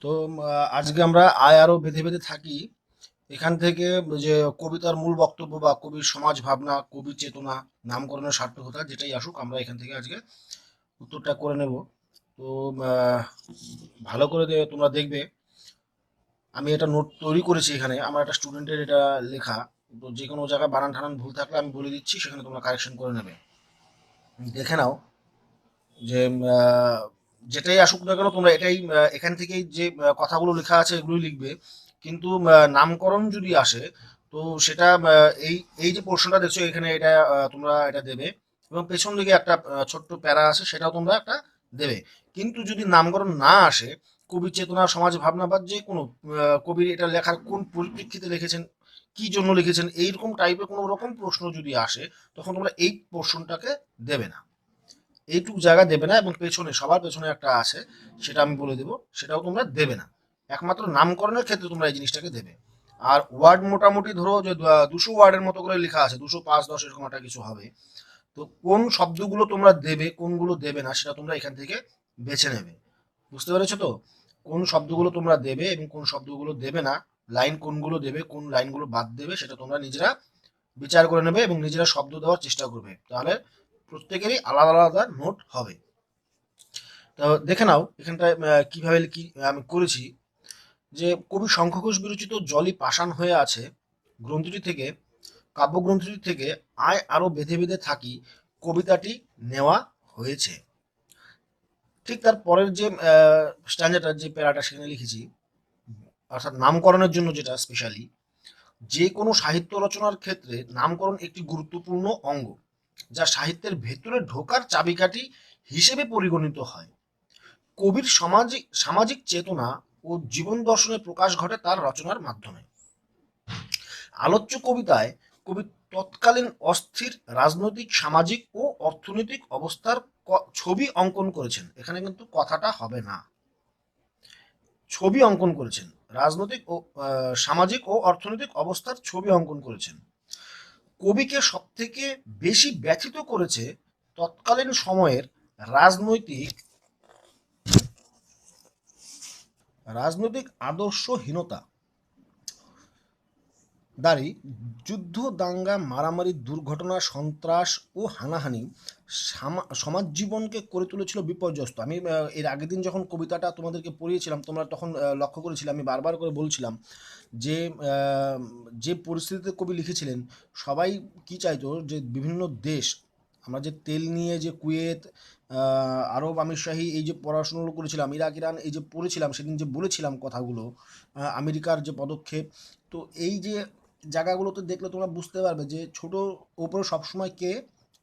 তো আজকে আমরা আয় আরো বেঁধে বেঁধে থাকি এখান থেকে, যে কবিতার মূল বক্তব্য বা কবির সমাজ ভাবনা, কবির চেতনা, নামকরণের সার্থকতা যেটাই আসুক, আমরা এখান থেকে আজকে উত্তরটা করে নেব। তো আহ, ভালো করে তোমরা দেখবে। আমি এটা নোট তৈরি করেছি, এখানে আমার একটা স্টুডেন্টের এটা লেখা। তো যে কোনো জায়গায় বানান টানান ভুল থাকলে আমি বলে দিচ্ছি, সেখানে তোমরা কারেকশন করে নেবে। দেখে নাও যে যেটাই আসুক না কেন, তোমরা এটাই এখান থেকেই যে কথাগুলো লেখা আছে এগুলোই লিখবে। কিন্তু নামকরণ যদি আসে, তো সেটা এই এই যে পোর্শনটা দেখছো এখানে, এটা তোমরা এটা দেবে। এবং পেছন দিকে একটা ছোট্ট প্যারা আছে, সেটাও তোমরা একটা দেবে। কিন্তু যদি নামকরণ না আসে, কবি চেতনা, সমাজ ভাবনা বা যে কোনো কবি এটা লেখার কোন পরিপ্রেক্ষিতে লিখেছেন, কি জন্য লিখেছেন, এইরকম টাইপের কোনো রকম প্রশ্ন যদি আসে, তখন তোমরা এই পোর্শনটাকে দেবে না। এইটুকু জায়গা দেবে না। এবং পেছনে, সবার পেছনে একটা আছে, সেটা আমি বলে দেবো, সেটাও তোমরা দেবে না। একমাত্র নামকরণের ক্ষেত্রে তোমরা এই জিনিসটাকে দেবে। আর ওয়ার্ড মোটামুটি ধরো যে 200 ওয়ার্ডের মতো করে লেখা আছে, 205-10 এরকম একটা কিছু হবে। তো কোন শব্দগুলো তোমরা দেবে, কোনগুলো দেবে না, সেটা তোমরা এখান থেকে বেছে নেবে। বুঝতে পেরেছো তো? কোন শব্দগুলো তোমরা দেবে এবং কোন শব্দগুলো দেবে না, লাইন কোনগুলো দেবে, কোন লাইনগুলো বাদ দেবে, সেটা তোমরা নিজেরা বিচার করে নেবে এবং নিজেরা শব্দ দেওয়ার চেষ্টা করবে। তাহলে প্রত্যেকেরই আলাদা আলাদা নোট হবে। তো দেখে নাও এখানটায় কিভাবে কি আমি করেছি। যে কবি শঙ্খ ঘোষ বিরচিত জলই পাষাণ হয়ে আছে গ্রন্থটি থেকে, কাব্যগ্রন্থটি থেকে আয় আরো বেঁধে বেঁধে থাকি কবিতাটি নেওয়া হয়েছে। ঠিক তার পরের যে স্ট্যান্ডার্ডটা, যে প্যারাটা সেখানে লিখেছি, অর্থাৎ নামকরণের জন্য যেটা স্পেশালি, যে কোনো সাহিত্য রচনার ক্ষেত্রে নামকরণ একটি গুরুত্বপূর্ণ অঙ্গ, যা সাহিত্যের ভেতরে ঢোকার চাবিকাঠি হিসেবে পরিগণিত হয়। কবির সামাজিক সামাজিক চেতনা ও জীবন দর্শনের প্রকাশ ঘটে তার রচনার মাধ্যমে। আলোচ্য কবিতায় কবি তৎকালীন অস্থির রাজনৈতিক, সামাজিক ও অর্থনৈতিক অবস্থার ছবি অঙ্কন করেছেন। এখানে কিন্তু কথাটা হবে না, ছবি অঙ্কন করেছেন। রাজনৈতিক ও সামাজিক ও অর্থনৈতিক অবস্থার ছবি অঙ্কন করেছেন। কবিকে সবথেকে বেশি ব্যথিত করেছে তৎকালীন সময়ের রাজনৈতিক রাজনৈতিক আদর্শহীনতা, দাঁড়ি, যুদ্ধ, দাঙ্গা, মারামারি, দুর্ঘটনা, সন্ত্রাস ও হানাহানি সমাজ জীবনকে করে তুলেছিল বিপর্যস্ত। আমি এর আগের দিন যখন কবিতাটা তোমাদেরকে পড়িয়েছিলাম, তোমরা তখন লক্ষ্য করেছিলে আমি বারবার করে বলছিলাম যে যে পরিস্থিতিতে কবি লিখেছিলেন, সবাই কি চাইতো, যে বিভিন্ন দেশ, আমরা যে তেল নিয়ে যে কুয়েত, আরব আমিরশাহী, এই যে পড়াশুনো করেছিলাম, ইরাক ইরান, এই যে পড়েছিলাম সেদিন, যে বলেছিলাম কথাগুলো, আমেরিকার যে পদক্ষেপ, তো এই যে জায়গাগুলোতে দেখলে তোমরা বুঝতে পারবে যে ছোট ওপরে সবসময় কে,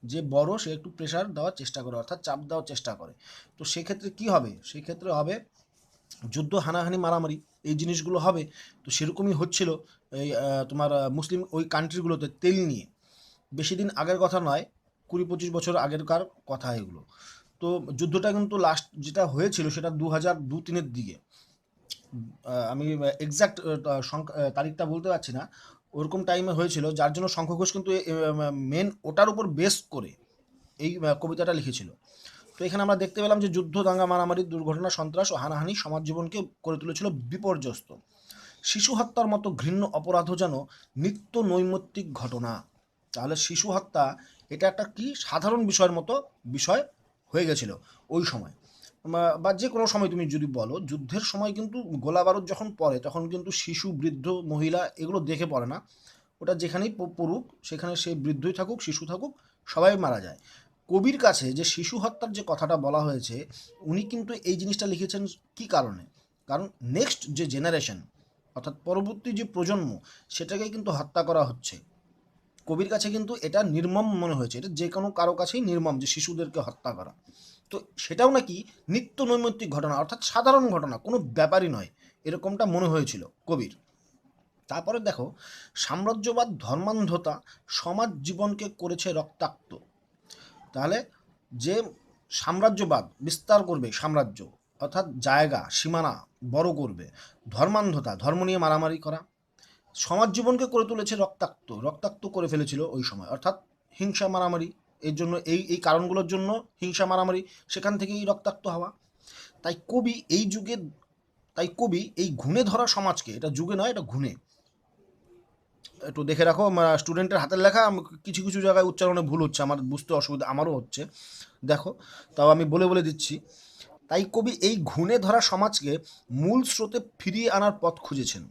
যে বড় সে একটু প্রেশার দেওয়ার চেষ্টা করে, অর্থাৎ চাপ দেওয়ার চেষ্টা করে। তো সেক্ষেত্রে কি হবে, সেক্ষেত্রে হবে যুদ্ধ, হানাহানি, মারামারি, এই জিনিসগুলো হবে। তো সেরকমই হচ্ছিল এই তোমার মুসলিম ওই কান্ট্রিগুলোতে তেল নিয়ে। বেশি দিন আগের কথা নয়, 20-25 বছর আগেরকার কথা এগুলো। তো যুদ্ধটা কিন্তু লাস্ট যেটা হয়েছিল সেটা 2002-3-এর দিকে। আমি এক্সাক্ট তারিখটা বলতে পারছি না, ওরকম টাইমে হয়েছিল, যার জন্য শঙ্খ ঘোষ কিন্তু মেন ওটার উপর বেস করে এই কবিতাটা লিখেছিল। তো এখানে আমরা দেখতে পেলাম যে যুদ্ধ, দাঙ্গা, মারামারি, দুর্ঘটনা, সন্ত্রাস ও হানাহানি সমাজ জীবনকে করে তুলেছিল বিপর্যস্ত। শিশু হত্যার মতো ঘৃণ্য অপরাধ যেন নিত্য নৈমিত্তিক ঘটনা। তাহলে শিশু হত্যা, এটা একটা কি সাধারণ বিষয়ের মতো বিষয় হয়ে গেছিল ওই সময়। বা যে কোনো সময় তুমি যদি বলো, যুদ্ধের সময় কিন্তু গোলা বারুদ যখন পড়ে, তখন কিন্তু শিশু, বৃদ্ধ, মহিলা এগুলো দেখে পড়ে না। ওটা যেখানেই পড়ুক, সেখানে সে বৃদ্ধই থাকুক, শিশু থাকুক, সবাই মারা যায়। কবির কাছে যে শিশু হত্যার যে কথাটা বলা হয়েছে, উনি কিন্তু এই জিনিসটা লিখেছেন কি কারণে? কারণ নেক্সট যে জেনারেশন, অর্থাৎ পরবর্তী যে প্রজন্ম, সেটাকে কিন্তু হত্যা করা হচ্ছে। কবির কাছে কিন্তু এটা নির্মম মনে হয়েছে, এটা যে কোনো কারো কাছেই নির্মম যে শিশুদেরকে হত্যা করা। তো সেটাও নাকি নিত্য নৈমিত্তিক ঘটনা, অর্থাৎ সাধারণ ঘটনা, কোনো ব্যাপারই নয়, এরকমটা মনে হয়েছিল কবির। তারপরে দেখো, সাম্রাজ্যবাদ, ধর্মান্ধতা সমাজ জীবনকে করেছে রক্তাক্ত। তাহলে যে সাম্রাজ্যবাদ বিস্তার করবে, সাম্রাজ্য অর্থাৎ জায়গা, সীমানা বড় করবে, ধর্মান্ধতা, ধর্ম নিয়ে মারামারি করা, সমাজ জীবনকে করে তুলেছে রক্তাক্ত, রক্তাক্ত করে ফেলেছিল ওই সময়, অর্থাৎ হিংসা, মারামারি। এর জন্য এই এই কারণগুলোর জন্য হিংসা, মারামারি, সেখান থেকেই রক্তাক্ত হওয়া। তাই কবি এই যুগে তাই কবি এই ঘুণে ধরা সমাজকে, এটা যুগে নয়, এটা ঘুণে, একটু দেখে রাখো, স্টুডেন্টের হাতের লেখা কিছু কিছু জায়গায় উচ্চারণে ভুল হচ্ছে, আমার বুঝতে অসুবিধা, আমারও হচ্ছে, দেখো, তাও আমি বলে বলে দিচ্ছি। তাই কবি এই ঘুণে ধরা সমাজকে মূল স্রোতে ফিরিয়ে আনার পথ খুঁজেছেন।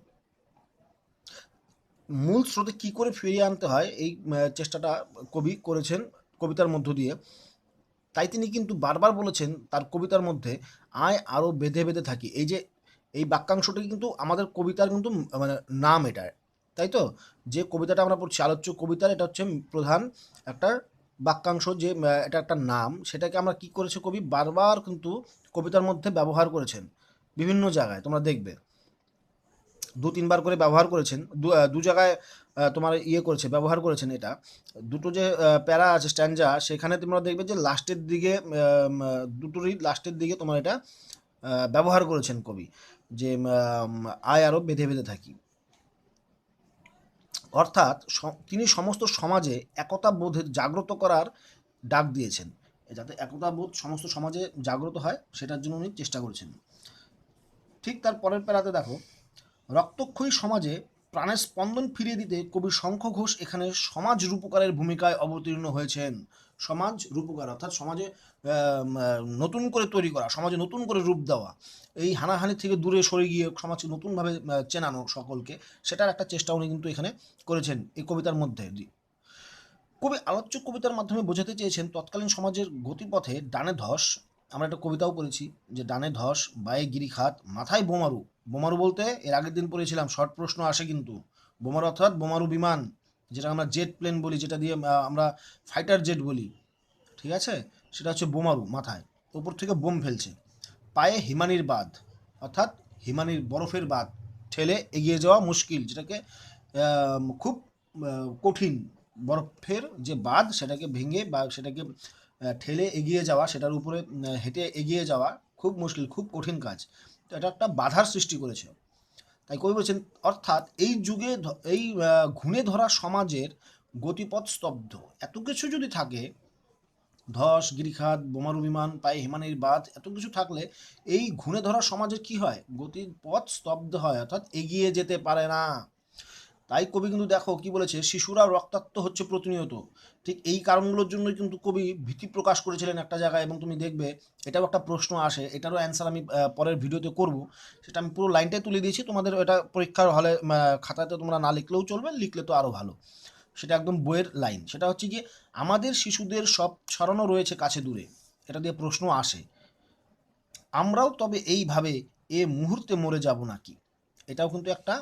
মূল স্রোতে কি করে ফিরিয়ে আনতে হয় এই চেষ্টাটা কবি করেছেন কবিতার মধ্য দিয়ে। তাই তিনি কিন্তু বারবার বলেছেন তার কবিতার মধ্যে, আয় আরও বেঁধে বেঁধে থাকি। এই যে এই বাক্যাংশটি কিন্তু আমাদের কবিতার কিন্তু মানে নাম এটা, তাই তো, যে কবিতাটা আমরা পড়ছি আলোচ্য কবিতার, এটা হচ্ছে প্রধান একটা বাক্যাংশ, যে এটা একটা নাম, সেটাকে আমরা কি করেছে কবি বারবার কিন্তু কবিতার মধ্যে ব্যবহার করেছেন বিভিন্ন জায়গায়, তোমরা দেখবে দু তিনবার করে ব্যবহার করেছেন, দু জায়গায় তোমার ইয়ে করেছে, ব্যবহার করেছেন এটা। দুটো যে প্যারা আছে, স্ট্যান্ডা, সেখানে তোমরা দেখবে যে লাস্টের দিকে দুটোরই লাস্টের দিকে তোমার এটা ব্যবহার করেছেন কবি, যে আয় আরও বেঁধে বেঁধে থাকি। অর্থাৎ তিনি সমস্ত সমাজে একতা বোধের জাগ্রত করার ডাক দিয়েছেন, যাতে একতা বোধ সমস্ত সমাজে জাগ্রত হয় সেটার জন্য উনি চেষ্টা করেছেন। ঠিক তার পরের প্যারাতে দেখো, রক্তক্ষয়ী সমাজে প্রাণের স্পন্দন ফিরিয়ে দিতে কবি শঙ্খ ঘোষ এখানে সমাজ রূপকারের ভূমিকায় অবতীর্ণ হয়েছেন। সমাজ রূপকার অর্থাৎ সমাজে নতুন করে তৈরি করা, সমাজে নতুন করে রূপ দেওয়া, এই হানাহানি থেকে দূরে সরে গিয়ে সমাজকে নতুনভাবে চেনানো সকলকে, সেটার একটা চেষ্টা উনি কিন্তু এখানে করেছেন এই কবিতার মধ্যে। কবি আলোচ্য কবিতার মাধ্যমে বোঝাতে চেয়েছেন তৎকালীন সমাজের গতিপথে ডানে ধস, আমরা একটা কবিতাও পড়েছি যে ডানে ধস, বায়ে গিরিখাত, মাথায় বোমারু। বোমারু বলতে এর আগের দিন পড়েছিলাম, শর্ট প্রশ্ন আসে কিন্তু, বোমারু অর্থাৎ বোমারু বিমান, যেটা আমরা জেট প্লেন বলি, যেটা দিয়ে আমরা ফাইটার জেট বলি, ঠিক আছে, সেটা হচ্ছে বোমারু, মাথায় উপর থেকে বোম ফেলছে। পায়ে হিমানির বাঁধ, অর্থাৎ হিমানির বরফের বাঁধ, ঠেলে এগিয়ে যাওয়া মুশকিল, যেটাকে খুব কঠিন, বরফের যে বাঁধ সেটাকে ভেঙে বা সেটাকে ঠেলে এগিয়ে যাওয়া, সেটার উপরে হেঁটে এগিয়ে যাওয়া খুব মুশকিল, খুব কঠিন কাজ। তো এটা একটা বাধার সৃষ্টি করেছে। তাই কবি বলছেন, অর্থাৎ এই যুগে এই ঘুণে ধরা সমাজের গতিপথ স্তব্ধ, এত কিছু যদি থাকে, ধস গিরিখাত বোমারু বিমান পায়ে হিমানির বাঁধ, এত কিছু থাকলে এই ঘুণে ধরা সমাজের কি হয়, গতির পথ স্তব্ধ হয়, অর্থাৎ এগিয়ে যেতে পারে না। তাই কবি কিন্তু দেখো কি বলেছে, শিশুরা রক্তাক্ত হচ্ছে প্রতিনিয়ত। ঠিক এই কারণগুলোর জন্যই কিন্তু কবি ভীতি প্রকাশ করেছিলেন একটা জায়গায়, এবং তুমি দেখবে এটাও একটা প্রশ্ন আসে, এটারও অ্যান্সার আমি পরের ভিডিওতে করব, সেটা আমি পুরো লাইনটাই তুলে দিয়েছি তোমাদের, এটা পরীক্ষার হলে খাতাতে তোমরা না লিখলেও চলবে, লিখলে তো আরও ভালো, সেটা একদম বইয়ের লাইন। সেটা হচ্ছে গিয়ে, আমাদের শিশুদের সব ছড়ানো রয়েছে কাছে দূরে, এটা দিয়ে প্রশ্ন আসে, আমরাও তবে এইভাবে এ মুহূর্তে মরে যাব নাকি, এটাও কিন্তু একটা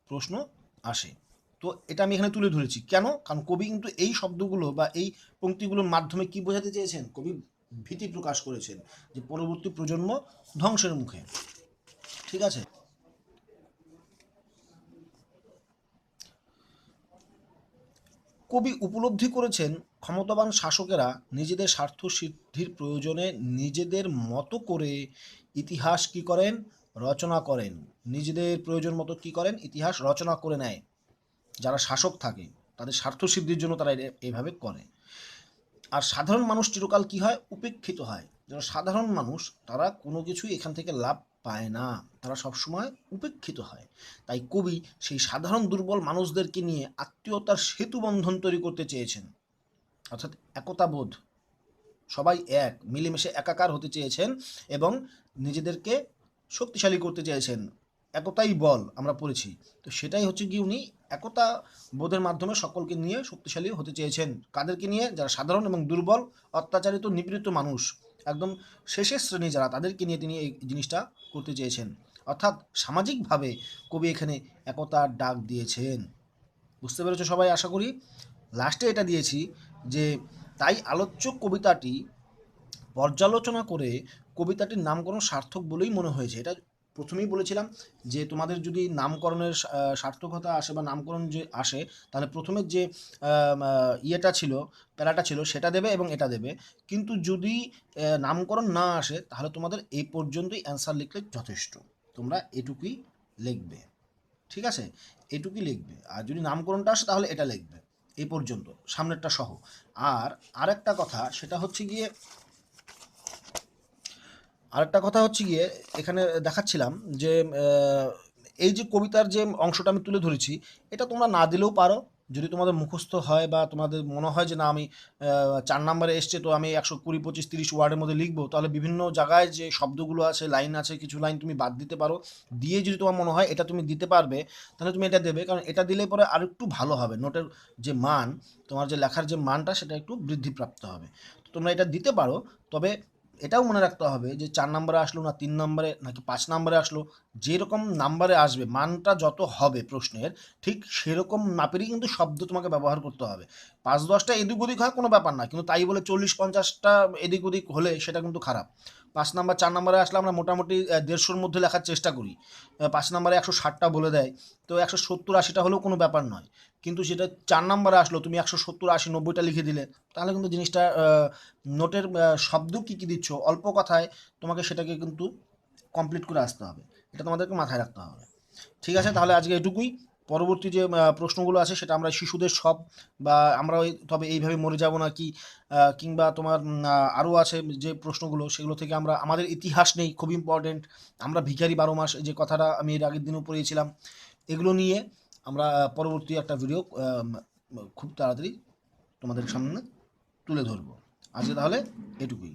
প্রশ্ন আসে। তো এটা আমি এখানে তুলে ধরেছি কেন, কারণ কবি কিন্তু এই শব্দগুলো বা এই পংক্তিগুলোর মাধ্যমে কি বোঝাতে চেয়েছেন, কবি ভীতি প্রকাশ করেছেন যে পরবর্তী প্রজন্ম ধ্বংসের মুখে, ঠিক আছে। কবি উপলব্ধি করেছেন ক্ষমতাবান শাসকেরা নিজেদের স্বার্থ সিদ্ধির প্রয়োজনে নিজেদের মতো করে ইতিহাস কি করেন, রচনা করেন, নিজেদের প্রয়োজন মতো কি করেন, ইতিহাস রচনা করে নেয়। যারা শাসক থাকে তাদের স্বার্থ সিদ্ধির জন্য তারা এভাবে করে। আর সাধারণ মানুষ চিরকাল কি হয়, উপেক্ষিত হয়। যারা সাধারণ মানুষ তারা কোনো কিছুই এখান থেকে লাভ পায় না, তারা সবসময় উপেক্ষিত হয়। তাই কবি সেই সাধারণ দুর্বল মানুষদেরকে নিয়ে আত্মীয়তার সেতু বন্ধন তৈরি করতে চেয়েছেন, অর্থাৎ একতা বোধ, সবাই এক, মিলেমিশে একাকার হতে চেয়েছেন এবং নিজেদেরকে শক্তিশালী করতে চেয়েছেন। একতাই বল আমরা পড়েছি, তো সেটাই হচ্ছে কি, উনি একতা বোধের মাধ্যমে সকলকে নিয়ে শক্তিশালী হতে চেয়েছেন। কাদেরকে নিয়ে, যারা সাধারণ এবং দুর্বল, অত্যাচারিত নিপীড়িত মানুষ, একদম শেষের শ্রেণী যারা, তাদেরকে নিয়ে তিনি এই জিনিসটা করতে চেয়েছেন। অর্থাৎ সামাজিকভাবে কবি এখানে একতার ডাক দিয়েছেন। বুঝতে পেরেছো সবাই আশা করি। লাস্টে এটা দিয়েছি যে, তাই আলোচ্য কবিতাটি পর্যালোচনা করে কবিতাটির নামকরণ সার্থক বলেই মনে হয়েছে। এটা প্রথমেই বলেছিলাম যে তোমাদের যদি নামকরণের সার্থকতা আসে বা নামকরণ যে আসে, তাহলে প্রথমের যে ইয়েটা ছিল, প্যারাটা ছিল, সেটা দেবে এবং এটা দেবে। কিন্তু যদি নামকরণ না আসে, তাহলে তোমাদের এই পর্যন্তই অ্যান্সার লিখলে যথেষ্ট, তোমরা এটুকুই লিখবে, ঠিক আছে, এটুকুই লিখবে। আর যদি নামকরণটা আসে তাহলে এটা লিখবে, এই পর্যন্ত সামনেরটা সহ। আর আরেকটা কথা, সেটা হচ্ছে গিয়ে আরেকটা কথা হচ্ছে গিয়ে, এখানে দেখাচ্ছিলাম যে আহ, এই যে কবিতার যে অংশটা আমি তুলে ধরেছি, এটা তোমরা না দিলেও পারো। যদি তোমাদের মুখস্থ হয় বা তোমাদের মনে হয় যে না আমি 4 নম্বরে এসছে তো আমি 120, 25, 30 ওয়ার্ডের মধ্যে লিখবো, তাহলে বিভিন্ন জায়গায় যে শব্দগুলো আছে, লাইন আছে, কিছু লাইন তুমি বাদ দিতে পারো। দিয়ে যদি তোমার মনে হয় এটা তুমি দিতে পারবে, তাহলে তুমি এটা দেবে, কারণ এটা দিলে পরে আর একটু ভালো হবে। নোটের যে মান, তোমার যে লেখার যে মানটা সেটা একটু বৃদ্ধিপ্রাপ্ত হবে। তো তোমরা এটা দিতে পারো। তবে এটাও মনে রাখতে হবে যে 4 নম্বরে আসলো না 3 নম্বরে নাকি 5 নম্বরে আসলো, যেরকম নাম্বারে আসবে মানটা যত হবে প্রশ্নের, ঠিক সেরকম মাপেরই কিন্তু শব্দ তোমাকে ব্যবহার করতে হবে। 5-10টা এদিক ওদিক হয় কোনো ব্যাপার না, কিন্তু তাই বলে 40-50টা এদিক ওদিক হলে সেটা কিন্তু খারাপ। 5 নম্বর 4 নম্বরে আসলে আমরা মোটামুটি 150-র মধ্যে লেখার চেষ্টা করি। 5 নম্বরে 160টা বলে দেয়, তো 170-80টা হলেও কোনো ব্যাপার নয়। কিন্তু সেটা 4 নম্বরে আসলো, তুমি 170-80-90টা লিখে দিলে, তাহলে কিন্তু জিনিসটা নোটের শব্দ কী কী দিচ্ছ অল্প কথায়, তোমাকে সেটাকে কিন্তু কমপ্লিট করে আসতে হবে। এটা তোমাদেরকে মাথায় রাখতে হবে। ঠিক আছে, তাহলে আজকে এটুকুই। পরবর্তী যে প্রশ্নগুলো আছে সেটা আমরা শিশুদের সব, বা আমরা ওই তবে এইভাবে মরে যাব না কি, কিংবা তোমার আরও আছে যে প্রশ্নগুলো, সেগুলো থেকে আমরা আমাদের ইতিহাস নেই, খুব ইম্পর্টেন্ট। আমরা ভিখারি 12 মাস, যে কথাটা আমি এর আগের দিনও পড়িয়েছিলাম, এগুলো নিয়ে আমরা পরবর্তী একটা ভিডিও খুব তাড়াতাড়ি তোমাদের সামনে তুলে ধরবো। আজকে তাহলে এটুকুই।